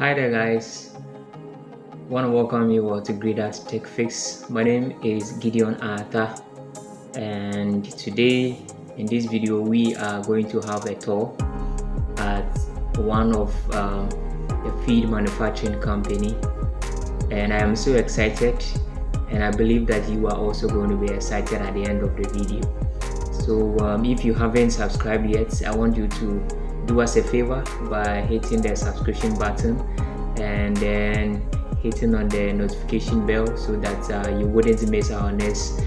Hi there, guys. Want to welcome you all to Great Art Tech Fix. My name is Gideon Arthur, and today in this video we are going to have a tour at one of the feed manufacturing company, and I am so excited, and I believe that you are also going to be excited at the end of the video. So if you haven't subscribed yet, I want you to do us a favor by hitting the subscription button and then hitting on the notification bell so that you wouldn't miss our next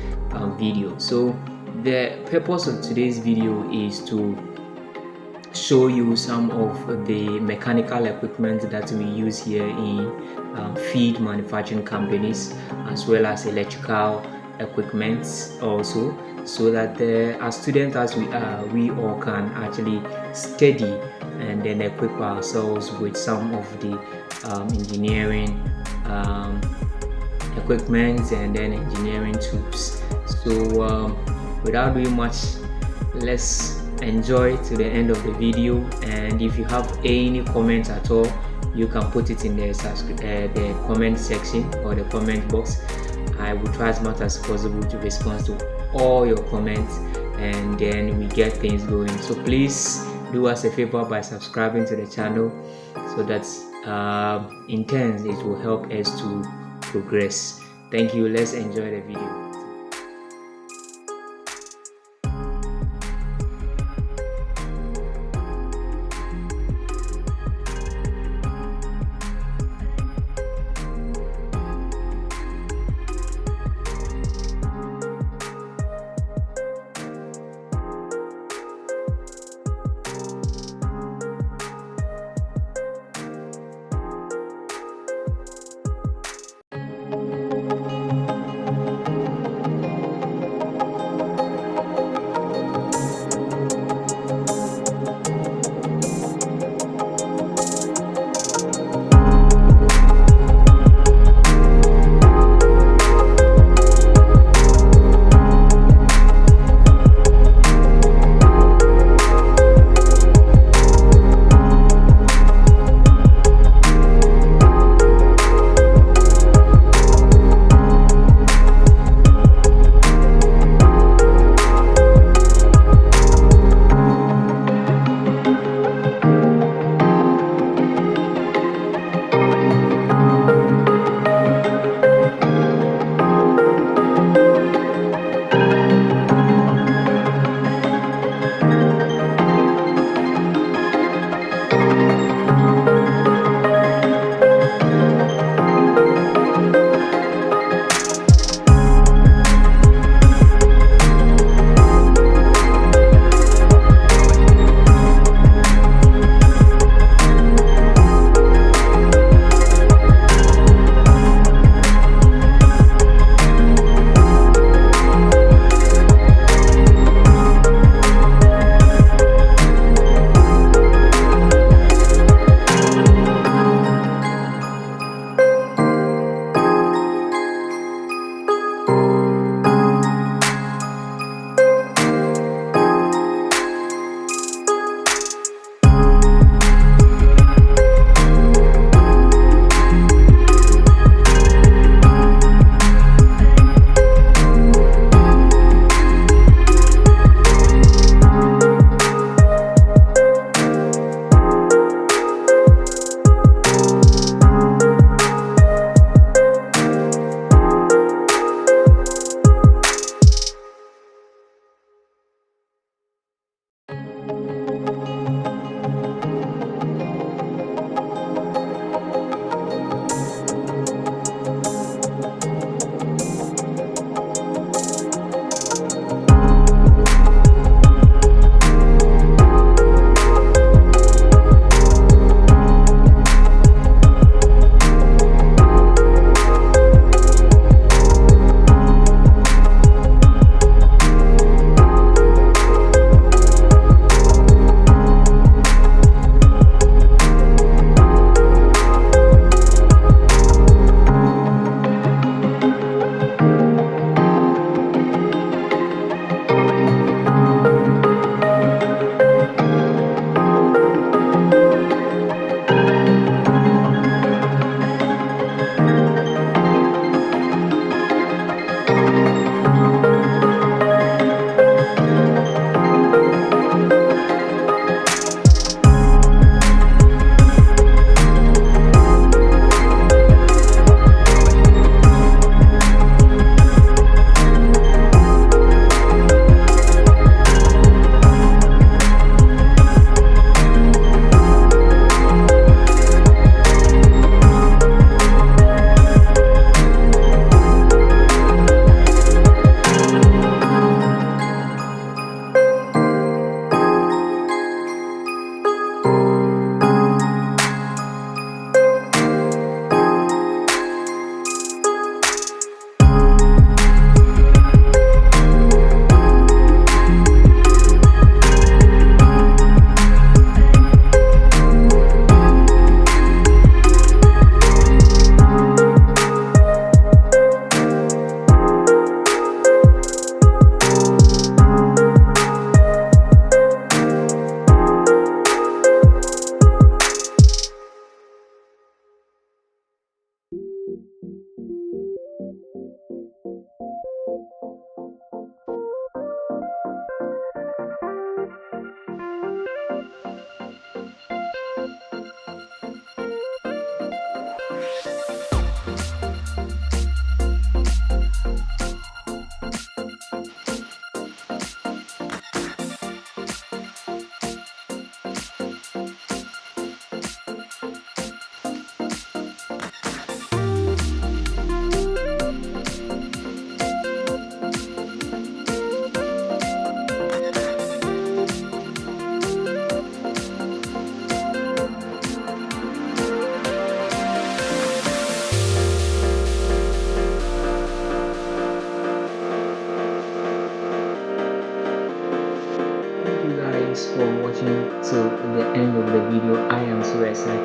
video. So the purpose of today's video is to show you some of the mechanical equipment that we use here in feed manufacturing companies, as well as electrical equipment also, so that as students as we are, we all can actually study and then equip ourselves with some of the engineering equipment and then engineering tools. So without doing much, let's enjoy to the end of the video. And if you have any comments at all, you can put it in the comment section or the comment box. I will try as much as possible to respond to all your comments, and then we get things going. So please do us a favor by subscribing to the channel, so that in turn it will help us to progress. Thank you. Let's enjoy the video.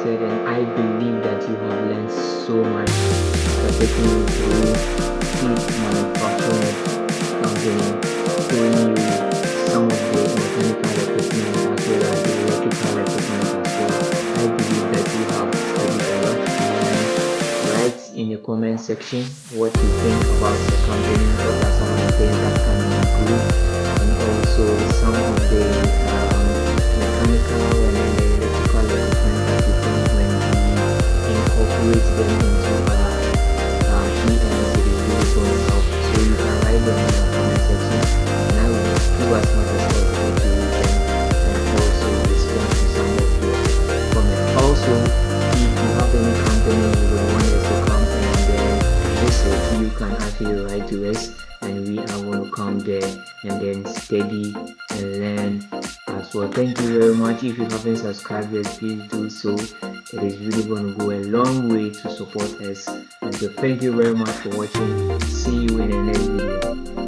supported, and I believe that you have learned so much after taking you through each manufacturing company, showing you some of the mechanical equipment as well as the electrical equipment as well. I believe that you have studied a lot, and write in the comment section what you think about the company, what are some of the things that can be improved, and also some of the mechanical and then the electrical equipment that you think when we incorporate them into our PMs, it is really going to help. So you can write them in the comment section, and I will do as much as possible to read them and also respond to some of your comments. Also, if you have any company you would want us to come and then visit, you can actually write to us, and we are going to come there and then study and learn as well. Thank you very much. If you haven't subscribed yet, please do so. It is really going to go a long way to support us. And so thank you very much for watching. See you in the next video.